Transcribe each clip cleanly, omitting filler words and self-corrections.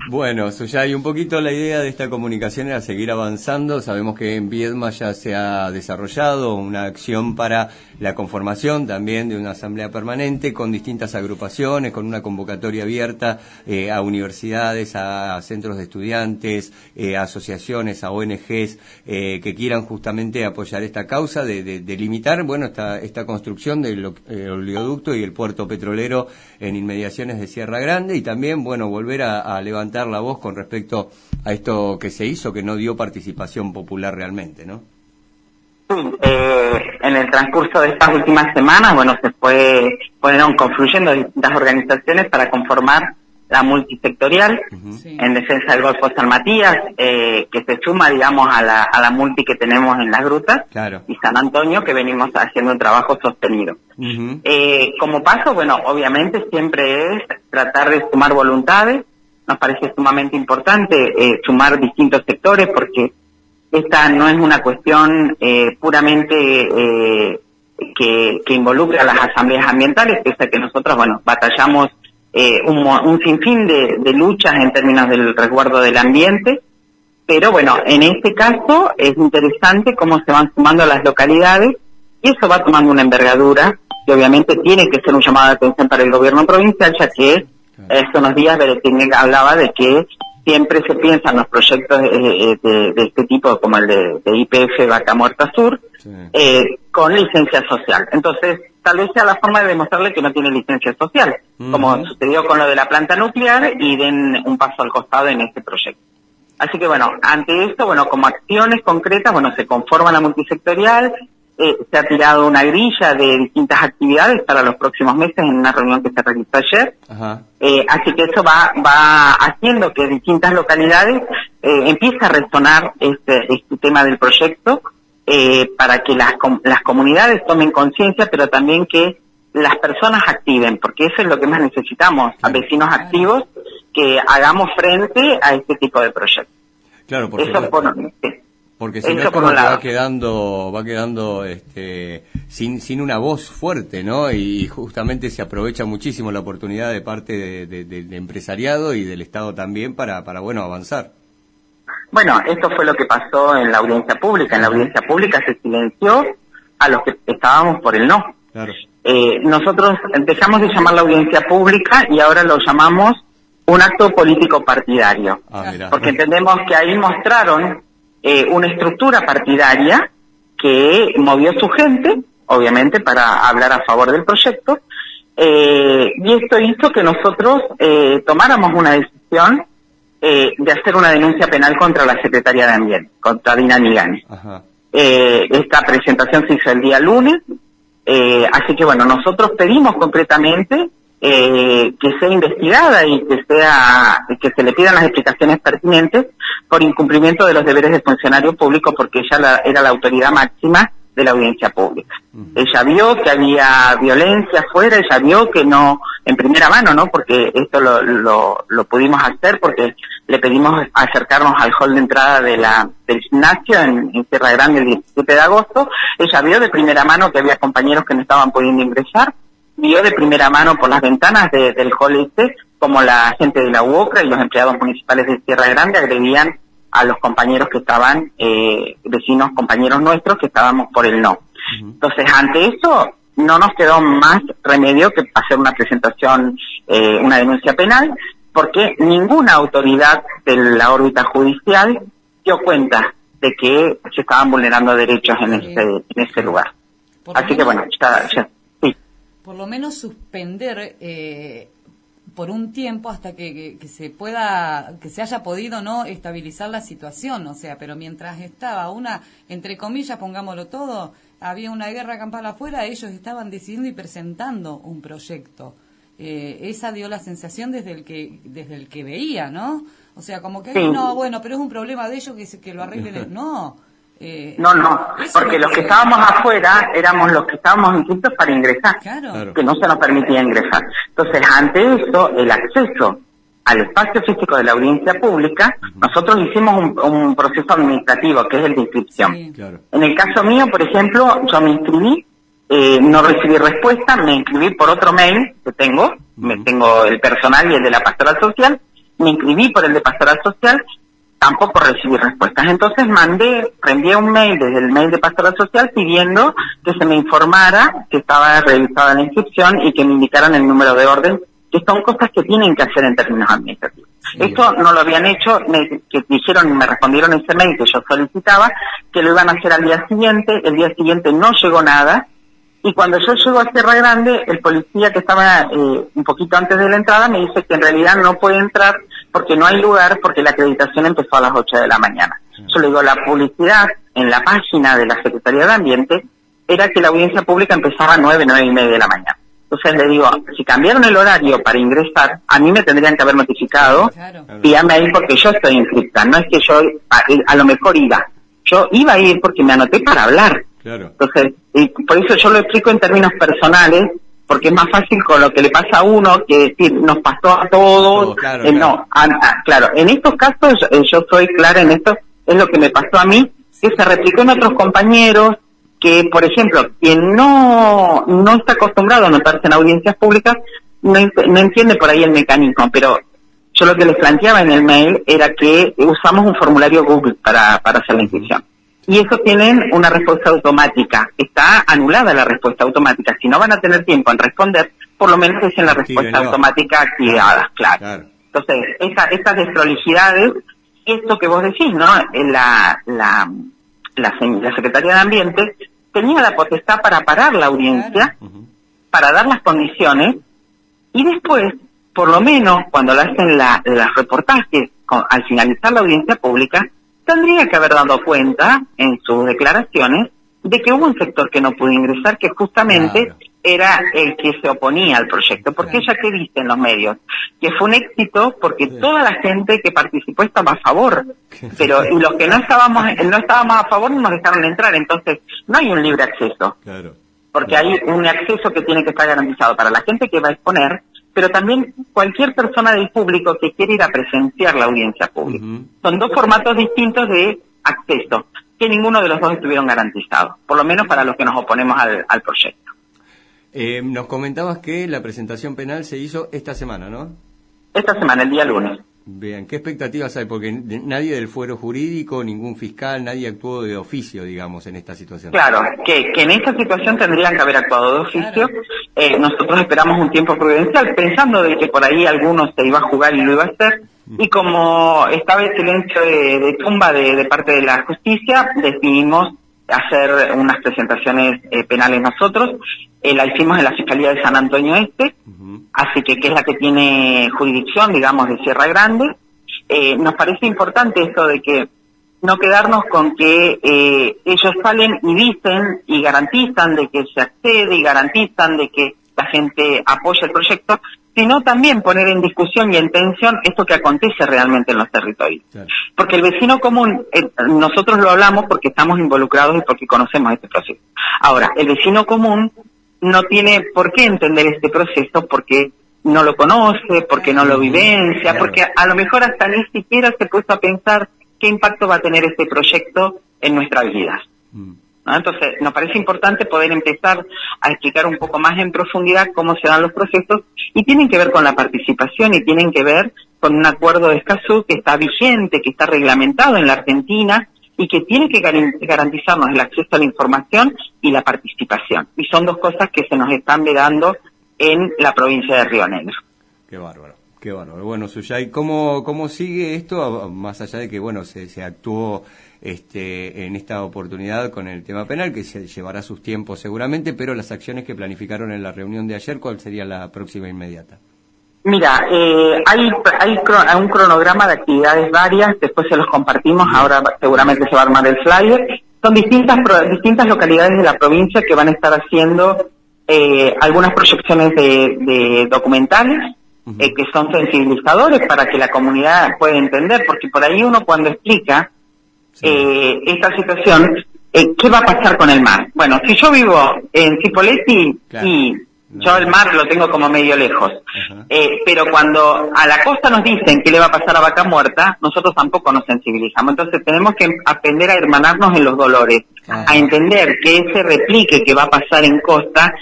Bueno, Suyay, un poquito la idea de esta comunicación era seguir avanzando. Sabemos que en Viedma ya se ha desarrollado una acción para la conformación también de una asamblea permanente con distintas agrupaciones, con una convocatoria abierta a universidades, a centros de estudiantes, a asociaciones, a ONGs que quieran justamente apoyar esta causa de limitar, bueno, esta construcción del oleoducto y el puerto petrolero en inmediaciones de Sierra Grande, y también, bueno, volver a levantar la voz con respecto a esto que se hizo, que no dio participación popular realmente, ¿no? Sí, en el transcurso de estas últimas semanas, bueno, fueron confluyendo distintas organizaciones para conformar la multisectorial en defensa del Golfo San Matías, que se suma, digamos, a la multi que tenemos en las grutas, claro, y San Antonio, que venimos haciendo un trabajo sostenido. Como paso, bueno, obviamente siempre es tratar de sumar voluntades. Nos parece sumamente importante sumar distintos sectores, porque esta no es una cuestión puramente que involucre a las asambleas ambientales, pese a que nosotros, bueno, batallamos un sinfín de luchas en términos del resguardo del ambiente, pero bueno, en este caso es interesante cómo se van sumando las localidades, y eso va tomando una envergadura, y obviamente tiene que ser un llamado de atención para el gobierno provincial, ya que hace unos días Beretín hablaba de que siempre se piensan los proyectos de este tipo, como el de YPF Vaca Muerta Sur, con licencia social. Entonces, tal vez sea la forma de demostrarle que no tiene licencia social, como sucedió con lo de la planta nuclear, y den un paso al costado en este proyecto. Así que bueno, ante esto, bueno, como acciones concretas, bueno, se conforma la multisectorial, se ha tirado una grilla de distintas actividades para los próximos meses en una reunión que se realizó ayer. Así que eso va haciendo que distintas localidades empiece a resonar este tema del proyecto, para que las comunidades tomen conciencia, pero también que las personas activen, porque eso es lo que más necesitamos, a vecinos activos que hagamos frente a este tipo de proyectos. Claro, porque eso porque si no es como que va quedando sin una voz fuerte, ¿no? Y justamente se aprovecha muchísimo la oportunidad de parte de empresariado y del Estado también para bueno, avanzar. Bueno, esto fue lo que pasó en la audiencia pública. En la audiencia pública se silenció a los que estábamos por el no. Claro. Nosotros dejamos de llamar la audiencia pública y ahora lo llamamos un acto político partidario. Porque entendemos que ahí mostraron una estructura partidaria que movió su gente, obviamente, para hablar a favor del proyecto, y esto hizo que nosotros tomáramos una decisión de hacer una denuncia penal contra la Secretaría de Ambiente, contra Dina Migani. Esta presentación se hizo el día lunes, así que bueno, nosotros pedimos concretamente que sea investigada y que se le pidan las explicaciones pertinentes por incumplimiento de los deberes de funcionario público, porque ella era la autoridad máxima de la audiencia pública. Ella vio que había violencia afuera, ella vio que no, en primera mano, ¿no? Porque esto lo pudimos hacer porque le pedimos acercarnos al hall de entrada del gimnasio en Sierra Grande el 17 de agosto. Ella vio de primera mano que había compañeros que no estaban pudiendo ingresar, vio de primera mano por las ventanas del hall como la gente de la UOCRA y los empleados municipales de Sierra Grande agredían a los compañeros que estaban, vecinos, compañeros nuestros que estábamos por el no. Entonces, ante eso, no nos quedó más remedio que hacer una presentación, una denuncia penal, porque ninguna autoridad de la órbita judicial dio cuenta de que se estaban vulnerando derechos en ese lugar. Así que bueno, ya sí. Por lo menos suspender por un tiempo hasta que se haya podido no estabilizar la situación, o sea, pero mientras estaba entre comillas, pongámoslo todo, había una guerra campal afuera, ellos estaban decidiendo y presentando un proyecto. Esa dio la sensación desde el que veía, ¿no? O sea, como que no, bueno, pero es un problema de ellos que lo arreglen, no. No, porque los que estábamos afuera éramos los que estábamos inscritos para ingresar, que no se nos permitía ingresar. Entonces, ante eso, el acceso al espacio físico de la audiencia pública, nosotros hicimos un proceso administrativo, que es el de inscripción. En el caso mío, por ejemplo, yo me inscribí, no recibí respuesta, me inscribí por otro mail que tengo el personal y el de la pastoral social, me inscribí por el de Pastoral Social, tampoco recibí respuestas. Entonces reenvié un mail desde el mail de Pastoral Social pidiendo que se me informara que estaba realizada la inscripción y que me indicaran el número de orden, que son cosas que tienen que hacer en términos administrativos. Sí. Esto no lo habían hecho, me respondieron ese mail que yo solicitaba, que lo iban a hacer al día siguiente. El día siguiente no llegó nada, y cuando yo llego a Sierra Grande, el policía que estaba un poquito antes de la entrada me dice que en realidad no puede entrar porque no hay lugar, porque la acreditación empezó a las 8 de la mañana. Yo le digo, la publicidad en la página de la Secretaría de Ambiente era que la audiencia pública empezaba a 9:30 de la mañana. Entonces le digo, si cambiaron el horario para ingresar, a mí me tendrían que haber notificado, vía mail, porque yo estoy inscripta. No es que yo a lo mejor iba. Yo iba a ir porque me anoté para hablar. Claro. Entonces, y por eso yo lo explico en términos personales, porque es más fácil con lo que le pasa a uno que decir, nos pasó a todos. Claro, no, claro, en estos casos yo soy clara en esto, es lo que me pasó a mí, que se replicó en otros compañeros, que, por ejemplo, quien no está acostumbrado a anotarse en audiencias públicas, no entiende por ahí el mecanismo, pero yo lo que les planteaba en el mail era que usamos un formulario Google para hacer la inscripción. Y eso tienen una respuesta automática. Está anulada la respuesta automática. Si no van a tener tiempo en responder, por lo menos es en la respuesta automática activada, claro. Entonces, esas desprolijidades, esto que vos decís, ¿no? La Secretaría de Ambiente tenía la potestad para parar la audiencia, para dar las condiciones, y después, por lo menos, cuando le hacen los reportajes al finalizar la audiencia pública, tendría que haber dado cuenta en sus declaraciones de que hubo un sector que no pudo ingresar, que justamente era el que se oponía al proyecto. Porque ella, ¿qué dice en los medios? Que fue un éxito porque toda la gente que participó estaba a favor, pero los que no estábamos a favor no nos dejaron entrar. Entonces, no hay un libre acceso, porque hay un acceso que tiene que estar garantizado para la gente que va a exponer, pero también cualquier persona del público que quiere ir a presenciar la audiencia pública. Son dos formatos distintos de acceso, que ninguno de los dos estuvieron garantizados, por lo menos para los que nos oponemos al proyecto. Nos comentabas que la presentación penal se hizo esta semana, ¿no? Esta semana, el día lunes. Bien, ¿qué expectativas hay? Porque nadie del fuero jurídico, ningún fiscal, nadie actuó de oficio, digamos, en esta situación. Claro, que en esta situación tendrían que haber actuado de oficio. Nosotros esperamos un tiempo prudencial, pensando de que por ahí alguno se iba a jugar y lo iba a hacer. Y como estaba el silencio de tumba de parte de la justicia, decidimos hacer unas presentaciones penales nosotros. La hicimos en la Fiscalía de San Antonio Este, así que es la que tiene jurisdicción, digamos, de Sierra Grande. Nos parece importante esto de que no quedarnos con que ellos salen y dicen y garantizan de que se accede y garantizan de que la gente apoya el proyecto, sino también poner en discusión y en tensión esto que acontece realmente en los territorios. Claro. Porque el vecino común, nosotros lo hablamos porque estamos involucrados y porque conocemos este proceso. Ahora, el vecino común no tiene por qué entender este proceso porque no lo conoce, porque no lo vivencia, porque a lo mejor hasta ni siquiera se ha puesto a pensar qué impacto va a tener este proyecto en nuestras vidas. ¿No? Entonces, nos parece importante poder empezar a explicar un poco más en profundidad cómo se dan los procesos, y tienen que ver con la participación y tienen que ver con un acuerdo de Escazú que está vigente, que está reglamentado en la Argentina y que tiene que garantizarnos el acceso a la información y la participación. Y son dos cosas que se nos están vedando en la provincia de Río Negro. Qué bárbaro, qué bárbaro. Bueno, Suyay, ¿cómo sigue esto? Más allá de que, bueno, se actuó en esta oportunidad con el tema penal, que se llevará sus tiempos seguramente, pero las acciones que planificaron en la reunión de ayer, ¿cuál sería la próxima inmediata? Mira, hay un cronograma de actividades varias, después se los compartimos, ahora seguramente se va a armar el flyer. Son distintas localidades de la provincia que van a estar haciendo algunas proyecciones de documentales, que son sensibilizadores para que la comunidad pueda entender, porque por ahí uno cuando explica esta situación, ¿qué va a pasar con el mar? Bueno, si yo vivo en Cipolletti, y yo el mar lo tengo como medio lejos, pero cuando a la costa nos dicen qué le va a pasar a Vaca Muerta, nosotros tampoco nos sensibilizamos. Entonces tenemos que aprender a hermanarnos en los dolores, a entender que ese replique que va a pasar en costa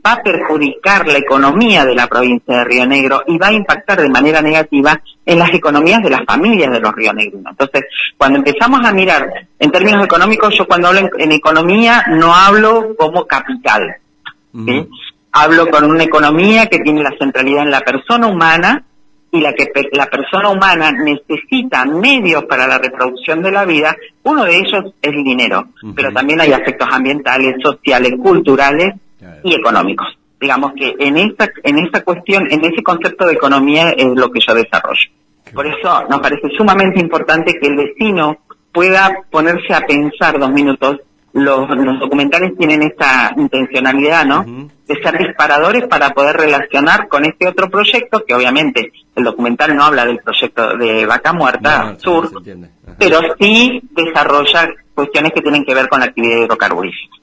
va a perjudicar la economía de la provincia de Río Negro y va a impactar de manera negativa en las economías de las familias de los rionegrinos. Entonces, cuando empezamos a mirar en términos económicos, yo cuando hablo en economía no hablo como capital, ¿sí? Hablo con una economía que tiene la centralidad en la persona humana, y la persona humana necesita medios para la reproducción de la vida. Uno de ellos es el dinero, pero también hay aspectos ambientales, sociales, culturales y económicos. Digamos que en esa cuestión, en ese concepto de economía es lo que yo desarrollo. Por eso nos parece sumamente importante que el vecino pueda ponerse a pensar 2 minutos. Los documentales tienen esta intencionalidad, ¿no? De ser disparadores para poder relacionar con este otro proyecto, que obviamente el documental no habla del proyecto de Vaca Muerta Sur, pero sí desarrolla cuestiones que tienen que ver con la actividad hidrocarburífera.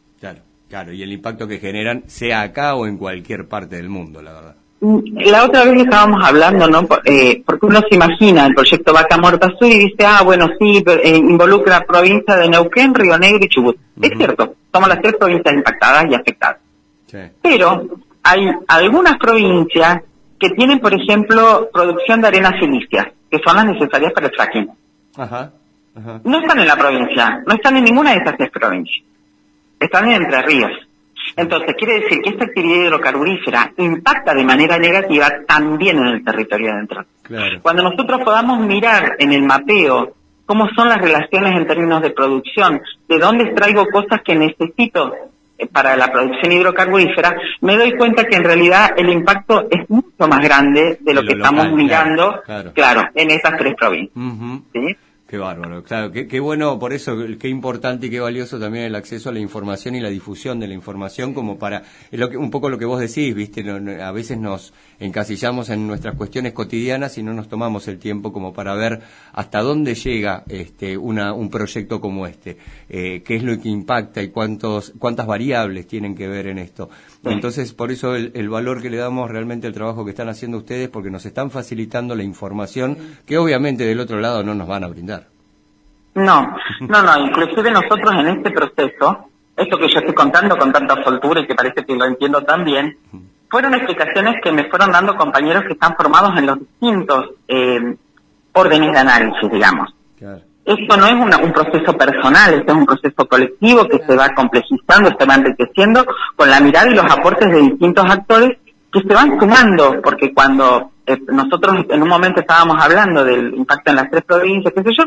Claro, y el impacto que generan, sea acá o en cualquier parte del mundo, la verdad. La otra vez estábamos hablando, ¿no? Porque uno se imagina el proyecto Vaca Muerta Sur y dice, bueno, sí, involucra provincia de Neuquén, Río Negro y Chubut. Es cierto, somos las 3 provincias impactadas y afectadas. Sí. Pero hay algunas provincias que tienen, por ejemplo, producción de arenas silíceas, que son las necesarias para el fracking. No están en la provincia, no están en ninguna de estas 3 provincias. Están en Entre Ríos. Entonces, quiere decir que esta actividad hidrocarburífera impacta de manera negativa también en el territorio de Entre Ríos. Claro. Cuando nosotros podamos mirar en el mapeo cómo son las relaciones en términos de producción, de dónde extraigo cosas que necesito para la producción hidrocarburífera, me doy cuenta que en realidad el impacto es mucho más grande de lo que estamos mirando, claro, en esas 3 provincias. ¿Sí? Qué bárbaro, claro, qué bueno, por eso, qué importante y qué valioso también el acceso a la información y la difusión de la información, como para, un poco lo que vos decís, viste, a veces nos encasillamos en nuestras cuestiones cotidianas y no nos tomamos el tiempo como para ver hasta dónde llega un proyecto como qué es lo que impacta y cuántas variables tienen que ver en esto. Entonces, por eso el valor que le damos realmente al trabajo que están haciendo ustedes, porque nos están facilitando la información que obviamente del otro lado no nos van a brindar. No, inclusive nosotros en este proceso, esto que yo estoy contando con tanta soltura y que parece que lo entiendo tan bien, fueron explicaciones que me fueron dando compañeros que están formados en los distintos órdenes de análisis, digamos. Claro. Esto no es un proceso personal, esto es un proceso colectivo que se va complejizando, se va enriqueciendo con la mirada y los aportes de distintos actores que se van sumando, porque cuando nosotros en un momento estábamos hablando del impacto en las 3 provincias, qué sé yo,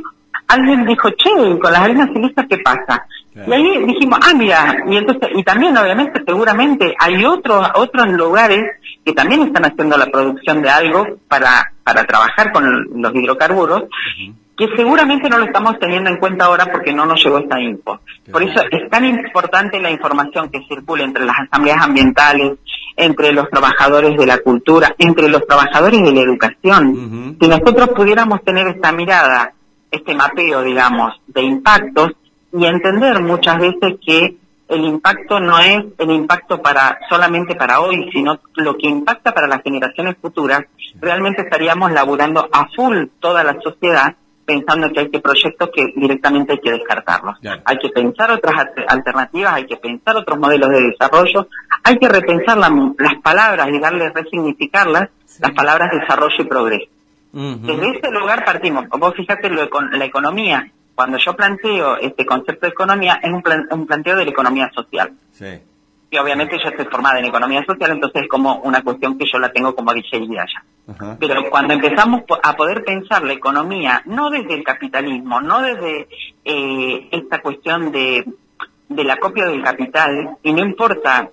alguien dijo, che, con las arenas silíceas, ¿qué pasa? Claro. Y ahí dijimos, mira, y también obviamente seguramente hay otros lugares que también están haciendo la producción de algo para trabajar con los hidrocarburos, que seguramente no lo estamos teniendo en cuenta ahora porque no nos llegó esta info. Por eso es tan importante la información que circule entre las asambleas ambientales, entre los trabajadores de la cultura, entre los trabajadores de la educación. Si nosotros pudiéramos tener esta mirada, este mapeo, digamos, de impactos y entender muchas veces que el impacto no es el impacto solamente para hoy, sino lo que impacta para las generaciones futuras, realmente estaríamos laburando a full toda la sociedad pensando que hay proyectos que directamente hay que descartarlos. Claro. Hay que pensar otras alternativas, hay que pensar otros modelos de desarrollo, hay que repensar las palabras y resignificarlas, las palabras desarrollo y progreso. Desde ese lugar partimos. Vos fíjate la economía. Cuando yo planteo este concepto de economía, es un planteo de la economía social. Sí. Y obviamente yo estoy formada en economía social, entonces es como una cuestión que yo la tengo como digerida ya. Pero cuando empezamos a poder pensar la economía, no desde el capitalismo, no desde esta cuestión del acopio del capital, y no importa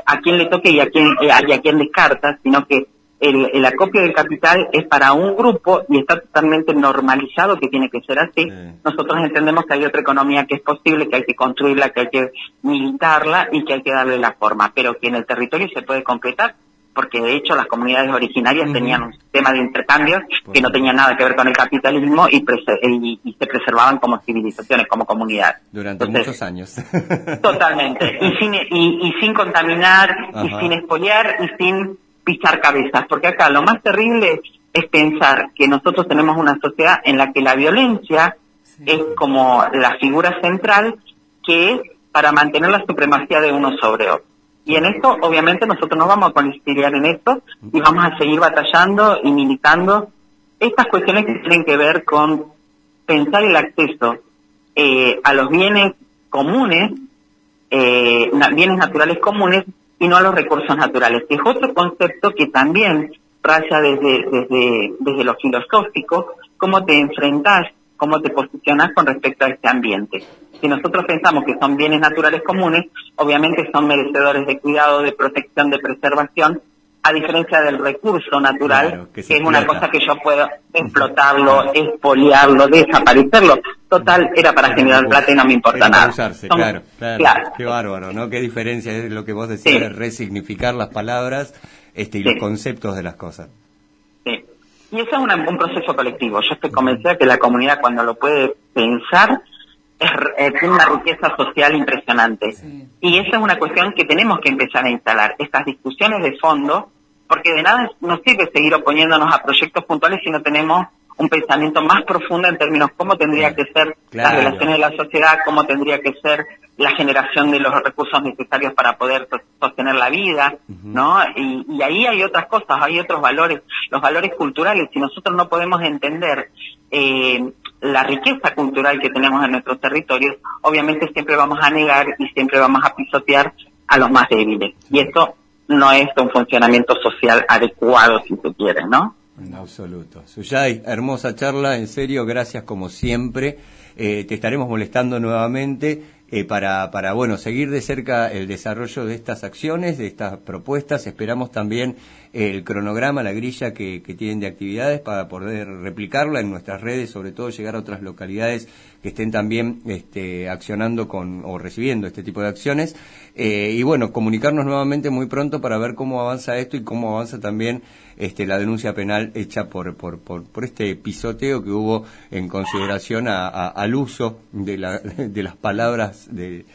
a quién le toque y a quién descarta, sino que el acopio del capital es para un grupo y está totalmente normalizado que tiene que ser así. Nosotros entendemos que hay otra economía que es posible, que hay que construirla, que hay que militarla y que hay que darle la forma, pero que en el territorio se puede completar, porque de hecho las comunidades originarias tenían un sistema de intercambios que no tenía nada que ver con el capitalismo y se preservaban como civilizaciones, como comunidades. Durante muchos años. Totalmente. Y sin contaminar, y sin expoliar, y sin pisar cabezas, porque acá lo más terrible es pensar que nosotros tenemos una sociedad en la que la violencia es como la figura central, que es para mantener la supremacía de uno sobre otro. Y en esto, obviamente, nosotros nos vamos a conciliar en esto y vamos a seguir batallando y militando estas cuestiones que tienen que ver con pensar el acceso a los bienes comunes, bienes naturales comunes, y no a los recursos naturales, que es otro concepto que también raya desde lo filosófico, cómo te enfrentás, cómo te posicionás con respecto a este ambiente. Si nosotros pensamos que son bienes naturales comunes, obviamente son merecedores de cuidado, de protección, de preservación, a diferencia del recurso natural, claro, que es una cosa que yo puedo explotarlo, expoliarlo, desaparecerlo. Total, era para generar plata y no me importa nada. Usarse, claro. Qué bárbaro, ¿no? Qué diferencia es lo que vos decías, de resignificar las palabras y los conceptos de las cosas. Sí. Y eso es un proceso colectivo. Yo estoy convencida que la comunidad, cuando lo puede pensar, tiene una riqueza social impresionante. Sí. Y esa es una cuestión que tenemos que empezar a instalar, estas discusiones de fondo, porque de nada nos sirve seguir oponiéndonos a proyectos puntuales si no tenemos un pensamiento más profundo en términos cómo tendría que ser las relaciones de la sociedad, cómo tendría que ser la generación de los recursos necesarios para poder sostener la vida, ¿no? Y ahí hay otras cosas, hay otros valores, los valores culturales. Si nosotros no podemos entender la riqueza cultural que tenemos en nuestros territorios, obviamente siempre vamos a negar y siempre vamos a pisotear a los más débiles. Y esto no es un funcionamiento social adecuado, si se quiere, ¿no? En absoluto. Suyay, hermosa charla, en serio, gracias como siempre. Te estaremos molestando nuevamente para seguir de cerca el desarrollo de estas acciones, de estas propuestas. Esperamos también el cronograma, la grilla que tienen de actividades para poder replicarla en nuestras redes, sobre todo llegar a otras localidades que estén también accionando o recibiendo este tipo de acciones. Y comunicarnos nuevamente muy pronto para ver cómo avanza esto y cómo avanza también la denuncia penal hecha por este pisoteo que hubo en consideración al uso de las palabras de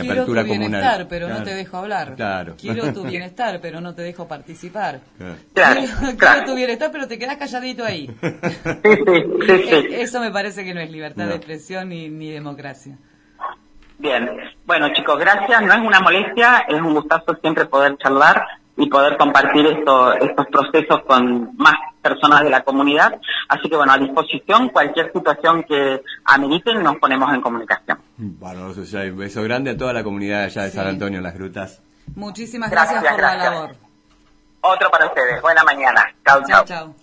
apertura comunal. Quiero tu bienestar, pero no te dejo hablar. Claro. Quiero tu bienestar, pero no te dejo participar. Claro. Quiero tu bienestar, pero te quedás calladito ahí. Sí. Eso me parece que no es libertad de expresión ni democracia. Bien. Bueno, chicos, gracias. No es una molestia, es un gustazo siempre poder charlar y poder compartir estos procesos con más personas de la comunidad. Así que, a disposición, cualquier situación que ameriten, nos ponemos en comunicación. Bueno, un beso grande a toda la comunidad allá de San Antonio, Las Grutas. Muchísimas gracias por la labor. Otro para ustedes. Buena mañana. Chau. Chau.